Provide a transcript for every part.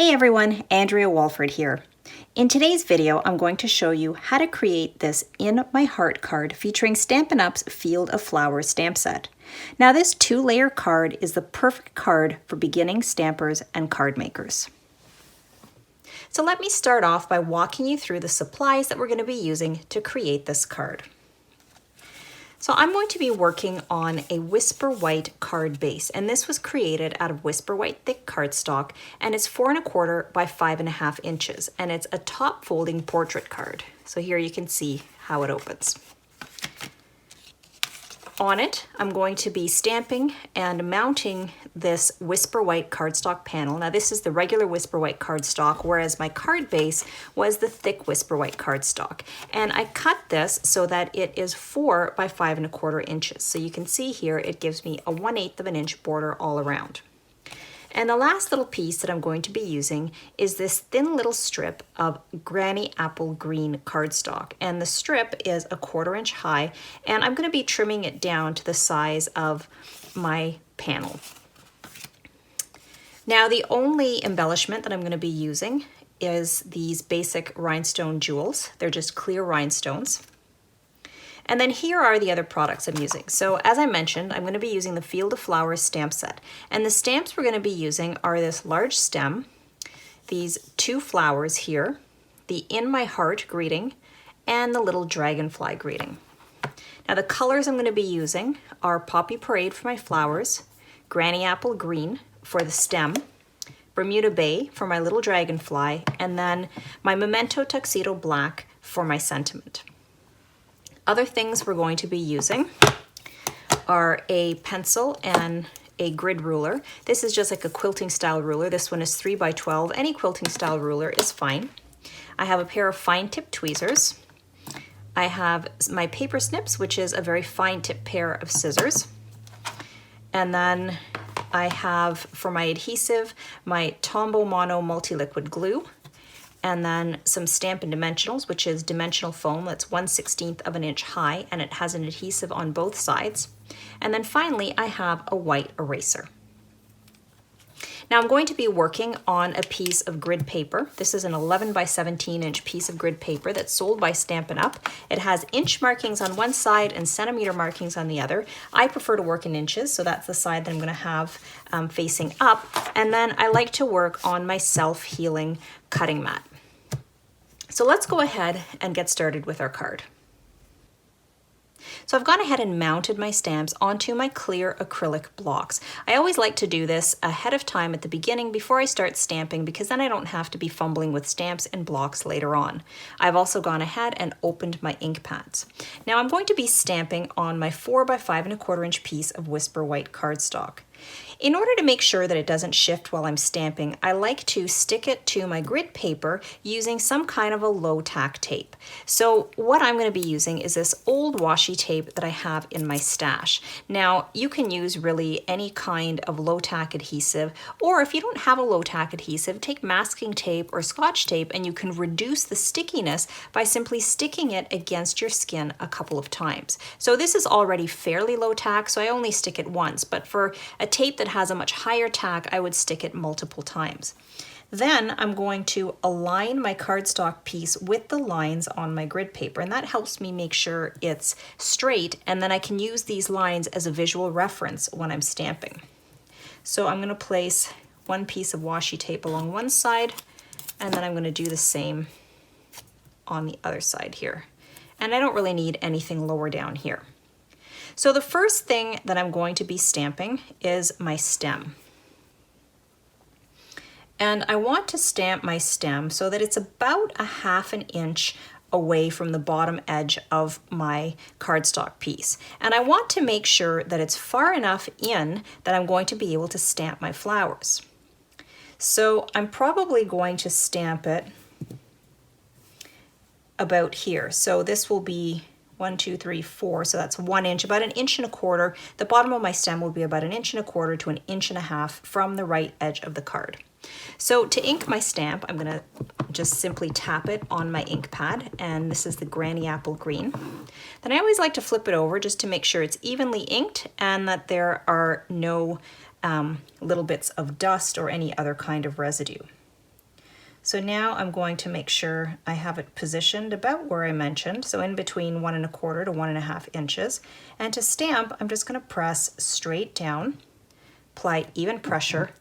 Hey everyone, Andrea Walford here. In today's video, I'm going to show you how to create this In My Heart card featuring Stampin' Up's Field of Flowers stamp set. Now this 2-layer card is the perfect card for beginning stampers and card makers. So let me start off by walking you through the supplies that we're going to be using to create this card. So I'm going to be working on a Whisper White card base, and this was created out of Whisper White thick cardstock, and it's 4 1/4 by 5.5 inches, and it's a top folding portrait card. So here you can see how it opens. On it, I'm going to be stamping and mounting this Whisper White cardstock panel. Now this is the regular Whisper White cardstock, whereas my card base was the thick Whisper White cardstock. And I cut this so that it is 4 by 5 1/4 inches. So you can see here, it gives me a 1/8 of an inch border all around. And the last little piece that I'm going to be using is this thin little strip of Granny Apple Green cardstock. And the strip is a 1/4 inch high, and I'm going to be trimming it down to the size of my panel. Now the only embellishment that I'm going to be using is these basic rhinestone jewels. They're just clear rhinestones. And then here are the other products I'm using. So as I mentioned, I'm going to be using the Field of Flowers stamp set. And the stamps we're going to be using are this large stem, these 2 flowers here, the In My Heart greeting, and the little dragonfly greeting. Now the colors I'm going to be using are Poppy Parade for my flowers, Granny Apple Green for the stem, Bermuda Bay for my little dragonfly, and then my Memento Tuxedo Black for my sentiment. Other things we're going to be using are a pencil and a grid ruler. This is just like a quilting style ruler. This one is 3 by 12. Any quilting style ruler is fine. I have a pair of fine tip tweezers. I have my paper snips, which is a very fine tip pair of scissors. And then I have, for my adhesive, my Tombow Mono multi-liquid glue. And then some Stampin' Dimensionals, which is dimensional foam that's 1/16 of an inch high, and it has an adhesive on both sides. And then finally, I have a white eraser. Now I'm going to be working on a piece of grid paper. This is an 11 by 17 inch piece of grid paper that's sold by Stampin' Up. It has inch markings on one side and centimeter markings on the other. I prefer to work in inches, so that's the side that I'm going to have facing up. And then I like to work on my self-healing cutting mat. So let's go ahead and get started with our card. So I've gone ahead and mounted my stamps onto my clear acrylic blocks. I always like to do this ahead of time at the beginning before I start stamping, because then I don't have to be fumbling with stamps and blocks later on. I've also gone ahead and opened my ink pads. Now I'm going to be stamping on my 4 by 5 1/4 inch piece of Whisper White cardstock. In order to make sure that it doesn't shift while I'm stamping, I like to stick it to my grid paper using some kind of a low tack tape. So what I'm going to be using is this old washi tape that I have in my stash. Now you can use really any kind of low tack adhesive, or if you don't have a low tack adhesive, take masking tape or Scotch tape and you can reduce the stickiness by simply sticking it against your skin a couple of times. So this is already fairly low tack, so I only stick it once, but for a tape that has a much higher tack, I would stick it multiple times. Then I'm going to align my cardstock piece with the lines on my grid paper, and that helps me make sure it's straight, and then I can use these lines as a visual reference when I'm stamping. So I'm going to place one piece of washi tape along one side, and then I'm going to do the same on the other side here. And I don't really need anything lower down here. So the first thing that I'm going to be stamping is my stem. And I want to stamp my stem so that it's about a 1/2 inch away from the bottom edge of my cardstock piece. And I want to make sure that it's far enough in that I'm going to be able to stamp my flowers. So I'm probably going to stamp it about here. So this will be 1, 2, 3, 4, so that's 1 inch, about 1 1/4 inches. The bottom of my stem will be about 1 1/4 inches to 1.5 inches from the right edge of the card. So to ink my stamp, I'm going to just simply tap it on my ink pad, and this is the Granny Apple Green. Then I always like to flip it over just to make sure it's evenly inked and that there are no little bits of dust or any other kind of residue. So now I'm going to make sure I have it positioned about where I mentioned, so in between 1 1/4 to 1 1/2 inches. And to stamp, I'm just going to press straight down, apply even pressure,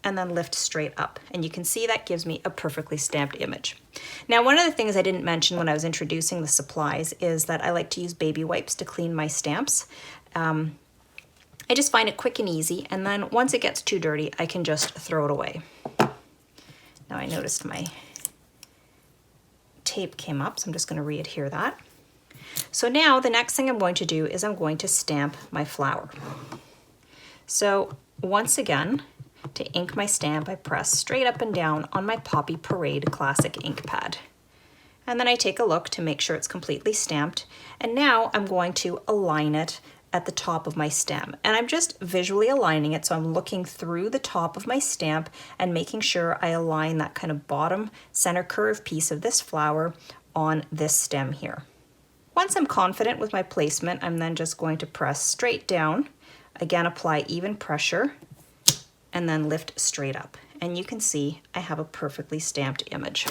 and then lift straight up. And you can see that gives me a perfectly stamped image. Now, one of the things I didn't mention when I was introducing the supplies is that I like to use baby wipes to clean my stamps. I just find it quick and easy, and then once it gets too dirty, I can just throw it away. Now I noticed my tape came up, so I'm just going to re-adhere that. So now the next thing I'm going to do is I'm going to stamp my flower. So once again, to ink my stamp, I press straight up and down on my Poppy Parade Classic ink pad. And then I take a look to make sure it's completely stamped. And now I'm going to align it at the top of my stem. And I'm just visually aligning it, so I'm looking through the top of my stamp and making sure I align that kind of bottom center curve piece of this flower on this stem here. Once I'm confident with my placement, I'm then just going to press straight down, again apply even pressure, and then lift straight up. And you can see I have a perfectly stamped image.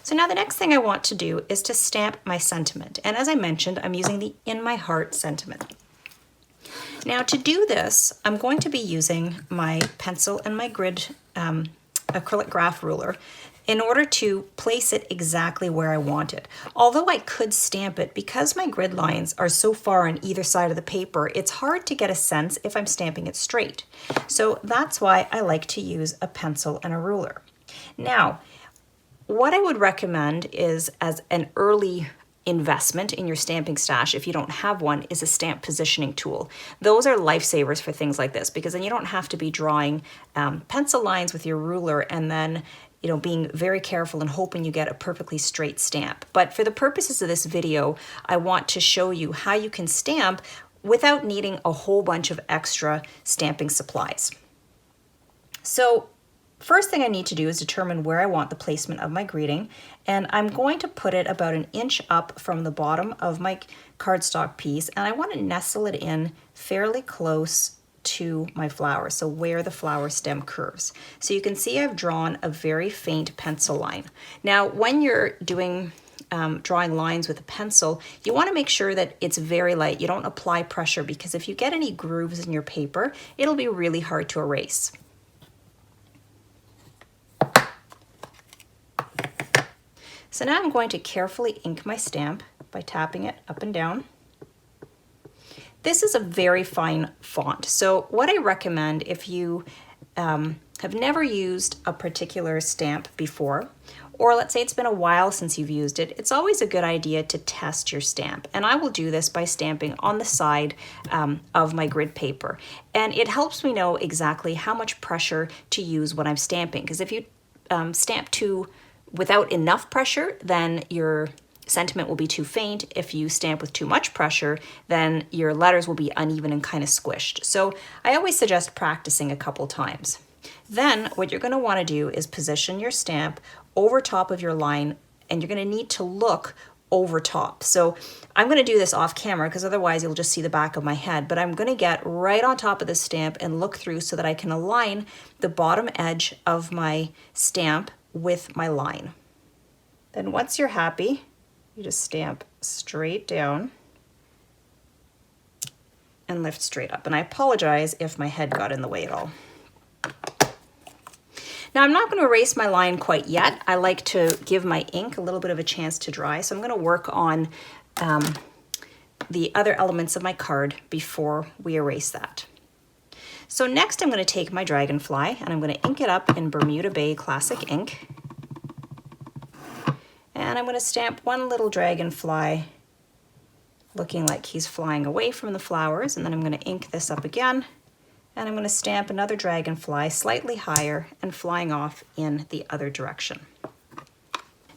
So now the next thing I want to do is to stamp my sentiment. And as I mentioned, I'm using the In My Heart sentiment. Now to do this, I'm going to be using my pencil and my grid acrylic graph ruler in order to place it exactly where I want it. Although I could stamp it, because my grid lines are so far on either side of the paper, it's hard to get a sense if I'm stamping it straight. So that's why I like to use a pencil and a ruler. Now, what I would recommend is, as an early investment in your stamping stash, if you don't have one, is a stamp positioning tool. Those are lifesavers for things like this, because then you don't have to be drawing pencil lines with your ruler and then being very careful and hoping you get a perfectly straight stamp. But for the purposes of this video, I want to show you how you can stamp without needing a whole bunch of extra stamping supplies. So first thing I need to do is determine where I want the placement of my greeting, and I'm going to put it about 1 inch up from the bottom of my cardstock piece, and I want to nestle it in fairly close to my flower, so where the flower stem curves. So you can see I've drawn a very faint pencil line. Now when you're doing drawing lines with a pencil, you want to make sure that it's very light. You don't apply pressure, because if you get any grooves in your paper, it'll be really hard to erase. So now I'm going to carefully ink my stamp by tapping it up and down. This is a very fine font, so what I recommend if you have never used a particular stamp before, or let's say it's been a while since you've used it, it's always a good idea to test your stamp. And I will do this by stamping on the side of my grid paper. And it helps me know exactly how much pressure to use when I'm stamping, because if you stamp without enough pressure, then your sentiment will be too faint. If you stamp with too much pressure, then your letters will be uneven and kind of squished. So I always suggest practicing a couple times. Then what you're going to want to do is position your stamp over top of your line, and you're going to need to look over top. So I'm going to do this off camera, because otherwise you'll just see the back of my head, but I'm going to get right on top of the stamp and look through so that I can align the bottom edge of my stamp with my line. Then once you're happy, you just stamp straight down and lift straight up. And I apologize if my head got in the way at all. Now I'm not going to erase my line quite yet. I like to give my ink a little bit of a chance to dry, so I'm going to work on the other elements of my card before we erase that. So next I'm going to take my dragonfly and I'm going to ink it up in Bermuda Bay Classic ink. And I'm going to stamp one little dragonfly looking like he's flying away from the flowers, and then I'm going to ink this up again, and I'm going to stamp another dragonfly slightly higher and flying off in the other direction.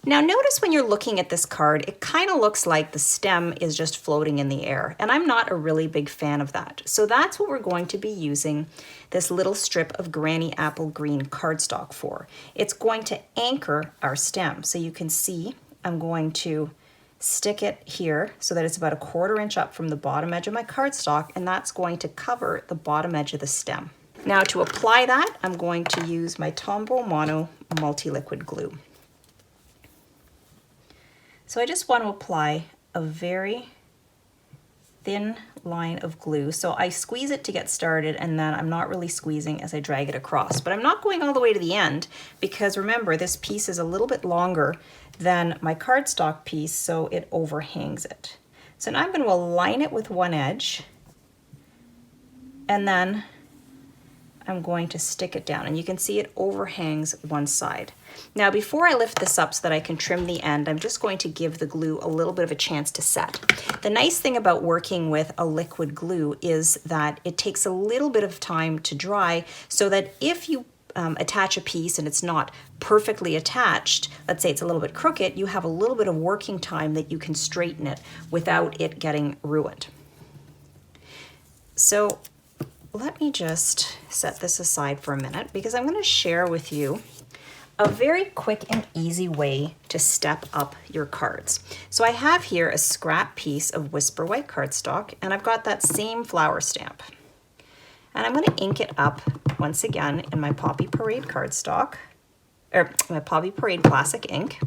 Now notice when you're looking at this card, it kind of looks like the stem is just floating in the air, and I'm not a really big fan of that. So that's what we're going to be using this little strip of Granny Apple Green cardstock for. It's going to anchor our stem. So you can see I'm going to stick it here so that it's about 1/4 inch up from the bottom edge of my cardstock, and that's going to cover the bottom edge of the stem. Now to apply that, I'm going to use my Tombow Mono multi-liquid glue. So I just want to apply a very thin line of glue. So I squeeze it to get started, and then I'm not really squeezing as I drag it across. But I'm not going all the way to the end because remember, this piece is a little bit longer than my cardstock piece, so it overhangs it. So now I'm going to align it with one edge, and then I'm going to stick it down, and you can see it overhangs one side. Now before I lift this up so that I can trim the end, I'm just going to give the glue a little bit of a chance to set. The nice thing about working with a liquid glue is that it takes a little bit of time to dry, so that if you attach a piece and it's not perfectly attached, let's say it's a little bit crooked, you have a little bit of working time that you can straighten it without it getting ruined. So let me just set this aside for a minute because I'm going to share with you a very quick and easy way to step up your cards. So I have here a scrap piece of Whisper White cardstock, and I've got that same flower stamp. And I'm going to ink it up once again in my Poppy Parade cardstock, or my Poppy Parade classic ink.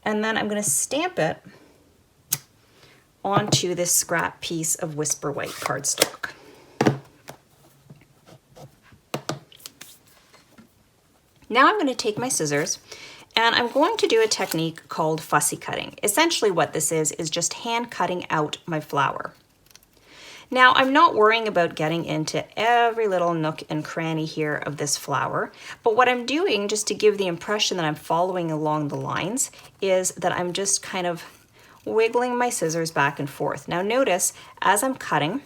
And then I'm going to stamp it onto this scrap piece of Whisper White cardstock. Now I'm going to take my scissors and I'm going to do a technique called fussy cutting. Essentially what this is just hand cutting out my flower. Now I'm not worrying about getting into every little nook and cranny here of this flower, but what I'm doing, just to give the impression that I'm following along the lines, is that I'm just kind of wiggling my scissors back and forth. Now notice, as I'm cutting,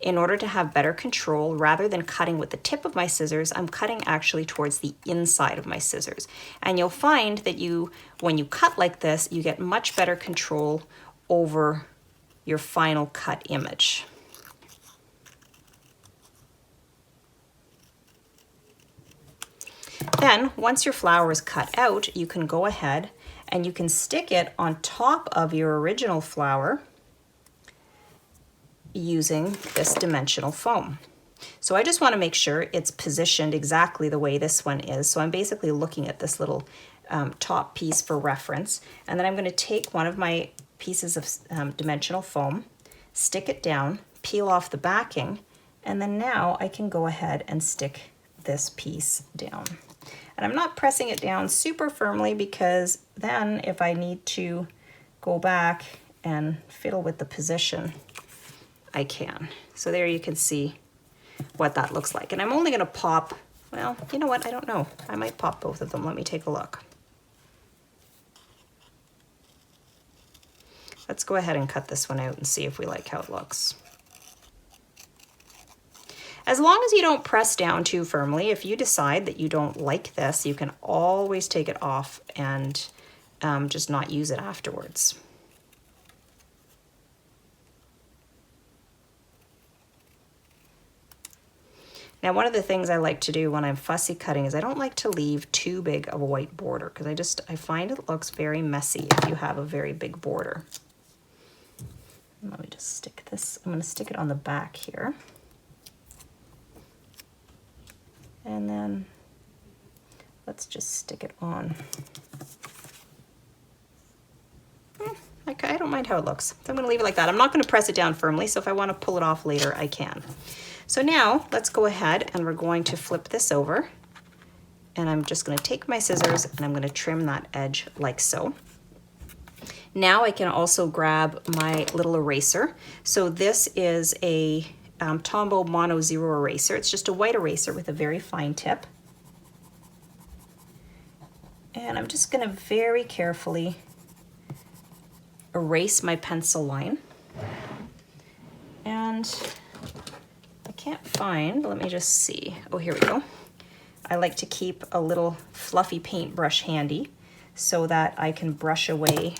in order to have better control, rather than cutting with the tip of my scissors, I'm cutting actually towards the inside of my scissors. And you'll find that when you cut like this, you get much better control over your final cut image. Then, once your flower is cut out, you can go ahead and you can stick it on top of your original flower using this dimensional foam. So I just want to make sure it's positioned exactly the way this one is. So I'm basically looking at this little top piece for reference, and then I'm going to take one of my pieces of dimensional foam, stick it down, peel off the backing, and then now I can go ahead and stick this piece down. And I'm not pressing it down super firmly because then if I need to go back and fiddle with the position, I can. So there you can see what that looks like. And I'm only going to pop, well, you know what? I don't know. I might pop both of them. Let me take a look. Let's go ahead and cut this one out and see if we like how it looks. As long as you don't press down too firmly, if you decide that you don't like this, you can always take it off and just not use it afterwards. Now, one of the things I like to do when I'm fussy cutting is I don't like to leave too big of a white border because I find it looks very messy if you have a very big border. Let me just stick this, I'm going to stick it on the back here. And then let's just stick it on. I don't mind how it looks. So I'm going to leave it like that. I'm not going to press it down firmly, so if I want to pull it off later, I can. So now let's go ahead and we're going to flip this over, and I'm just going to take my scissors and I'm going to trim that edge like so. Now I can also grab my little eraser. So this is a Tombow Mono Zero eraser. It's just a white eraser with a very fine tip. And I'm just going to very carefully erase my pencil line. And I can't find, let me just see. Oh, here we go. I like to keep a little fluffy paintbrush handy so that I can brush away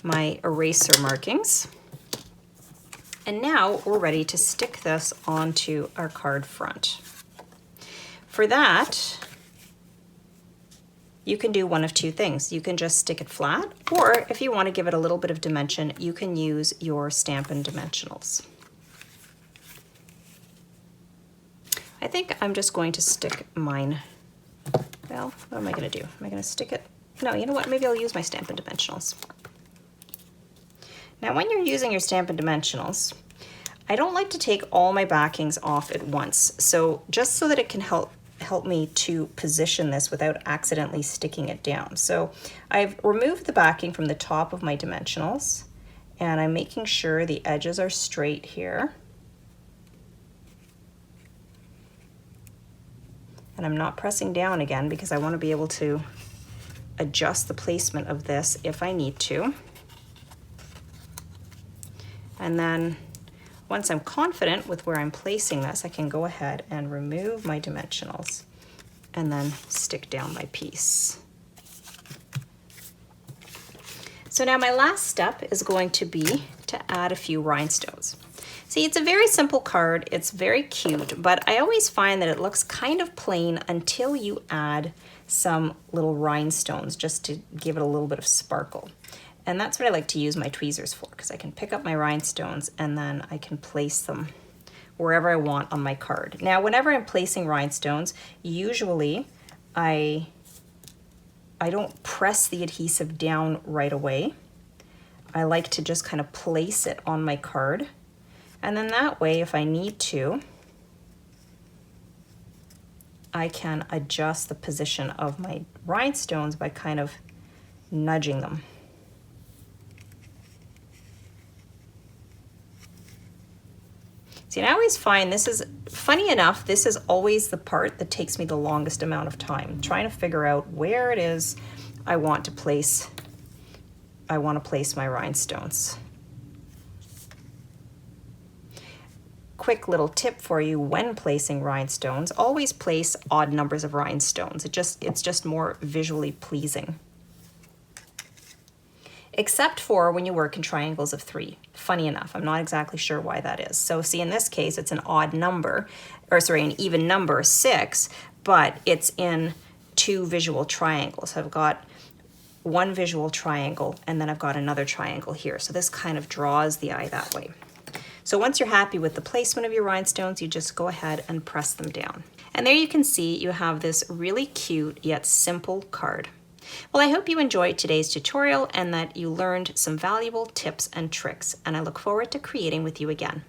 my eraser markings. And now we're ready to stick this onto our card front. For that, you can do one of two things. You can just stick it flat, or if you want to give it a little bit of dimension, you can use your Stampin' Dimensionals. I think I'm just going to stick mine. Well, what am I going to do? Am I going to stick it? No, you know what? Maybe I'll use my Stampin' Dimensionals. Now, when you're using your Stampin' Dimensionals, I don't like to take all my backings off at once. So just so that it can help me to position this without accidentally sticking it down. So I've removed the backing from the top of my dimensionals, and I'm making sure the edges are straight here. And I'm not pressing down again because I want to be able to adjust the placement of this if I need to. And then once I'm confident with where I'm placing this, I can go ahead and remove my dimensionals and then stick down my piece. So now my last step is going to be to add a few rhinestones. See, it's a very simple card, it's very cute, but I always find that it looks kind of plain until you add some little rhinestones just to give it a little bit of sparkle. And that's what I like to use my tweezers for, because I can pick up my rhinestones and then I can place them wherever I want on my card. Now, whenever I'm placing rhinestones, usually I don't press the adhesive down right away. I like to just kind of place it on my card. And then that way, if I need to, I can adjust the position of my rhinestones by kind of nudging them. See, and I always find this is, funny enough, this is always the part that takes me the longest amount of time, trying to figure out where it is I want to place my rhinestones. Quick little tip for you when placing rhinestones, always place odd numbers of rhinestones. It's just more visually pleasing. Except for when you work in triangles of 3. Funny enough, I'm not exactly sure why that is. So see, in this case, it's an odd number, or sorry, an even number, 6, but it's in 2 visual triangles. I've got one visual triangle, and then I've got another triangle here. So this kind of draws the eye that way. So once you're happy with the placement of your rhinestones, you just go ahead and press them down. And there you can see you have this really cute yet simple card. Well, I hope you enjoyed today's tutorial and that you learned some valuable tips and tricks, and I look forward to creating with you again.